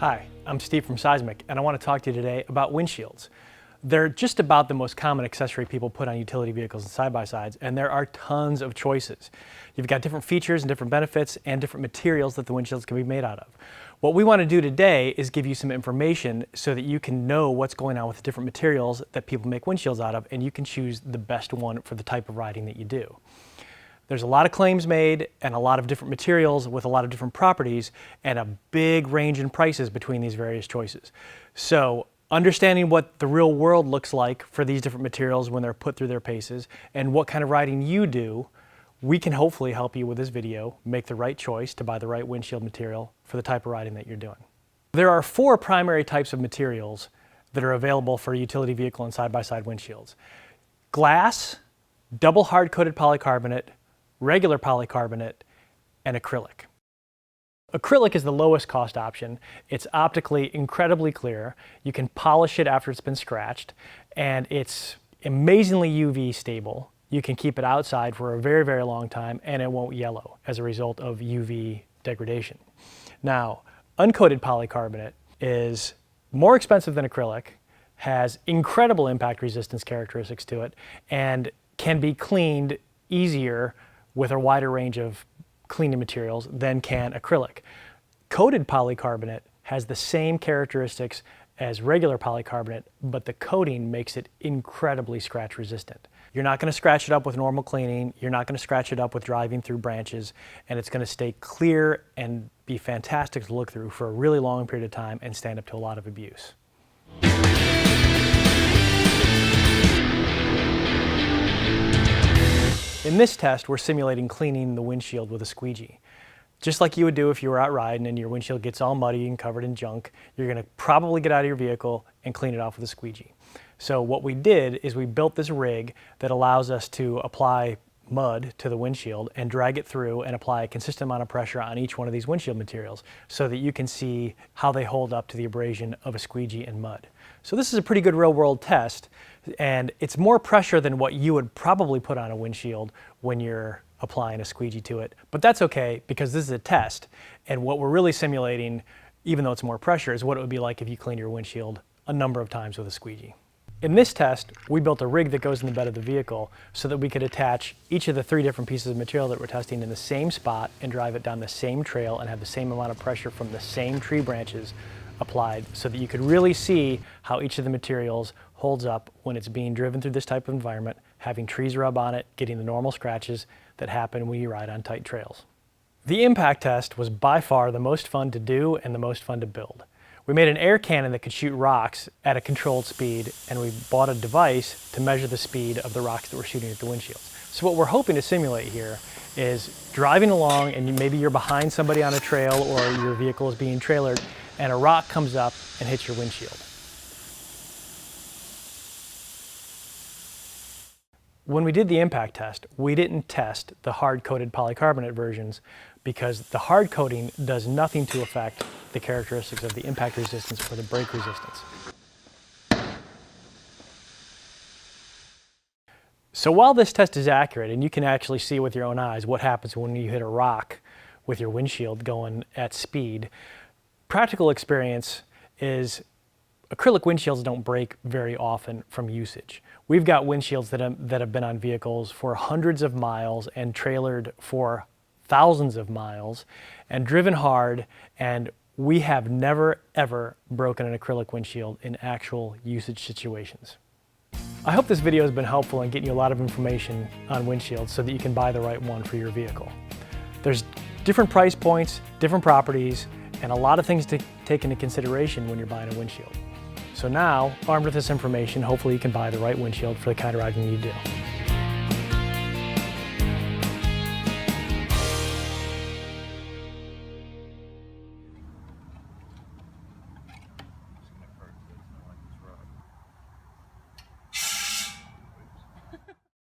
Hi, I'm Steve from Seizmik, and I want to talk to you today about windshields. They're just about the most common accessory people put on utility vehicles and side-by-sides, and there are tons of choices. You've got different features and different benefits and different materials that the windshields can be made out of. What we want to do today is give you some information so that you can know what's going on with the different materials that people make windshields out of, and you can choose the best one for the type of riding that you do. There's a lot of claims made and a lot of different materials with a lot of different properties and a big range in prices between these various choices. So understanding what the real world looks like for these different materials when they're put through their paces and what kind of riding you do, we can hopefully help you with this video make the right choice to buy the right windshield material for the type of riding that you're doing. There are 4 primary types of materials that are available for utility vehicle and side-by-side windshields: glass, double hard-coated polycarbonate, regular polycarbonate, and acrylic. Acrylic is the lowest cost option. It's optically incredibly clear. You can polish it after it's been scratched, and it's amazingly UV stable. You can keep it outside for a very, very long time, and it won't yellow as a result of UV degradation. Now, uncoated polycarbonate is more expensive than acrylic, has incredible impact resistance characteristics to it, and can be cleaned easier with a wider range of cleaning materials than can acrylic. Coated polycarbonate has the same characteristics as regular polycarbonate, but the coating makes it incredibly scratch resistant. You're not going to scratch it up with normal cleaning, you're not going to scratch it up with driving through branches, and it's going to stay clear and be fantastic to look through for a really long period of time and stand up to a lot of abuse. In this test, we're simulating cleaning the windshield with a squeegee. Just like you would do if you were out riding and your windshield gets all muddy and covered in junk, you're going to probably get out of your vehicle and clean it off with a squeegee. So what we did is we built this rig that allows us to apply mud to the windshield and drag it through and apply a consistent amount of pressure on each one of these windshield materials so that you can see how they hold up to the abrasion of a squeegee and mud. So this is a pretty good real-world test, and it's more pressure than what you would probably put on a windshield when you're applying a squeegee to it. But that's okay, because this is a test, and what we're really simulating, even though it's more pressure, is what it would be like if you cleaned your windshield a number of times with a squeegee. In this test, we built a rig that goes in the bed of the vehicle so that we could attach each of the 3 different pieces of material that we're testing in the same spot and drive it down the same trail and have the same amount of pressure from the same tree branches applied, so that you could really see how each of the materials holds up when it's being driven through this type of environment, having trees rub on it, getting the normal scratches that happen when you ride on tight trails. The impact test was by far the most fun to do and the most fun to build. We made an air cannon that could shoot rocks at a controlled speed, and we bought a device to measure the speed of the rocks that we're shooting at the windshields. So what we're hoping to simulate here is driving along, and maybe you're behind somebody on a trail or your vehicle is being trailered, and a rock comes up and hits your windshield. When we did the impact test, we didn't test the hard-coated polycarbonate versions because the hard coating does nothing to affect the characteristics of the impact resistance or the brake resistance. So while this test is accurate, and you can actually see with your own eyes what happens when you hit a rock with your windshield going at speed, practical experience is acrylic windshields don't break very often from usage. We've got windshields that have been on vehicles for hundreds of miles and trailered for thousands of miles and driven hard, and we have never ever broken an acrylic windshield in actual usage situations. I hope this video has been helpful in getting you a lot of information on windshields so that you can buy the right one for your vehicle. There's different price points, different properties, and a lot of things to take into consideration when you're buying a windshield. So now, armed with this information, hopefully you can buy the right windshield for the kind of riding you do.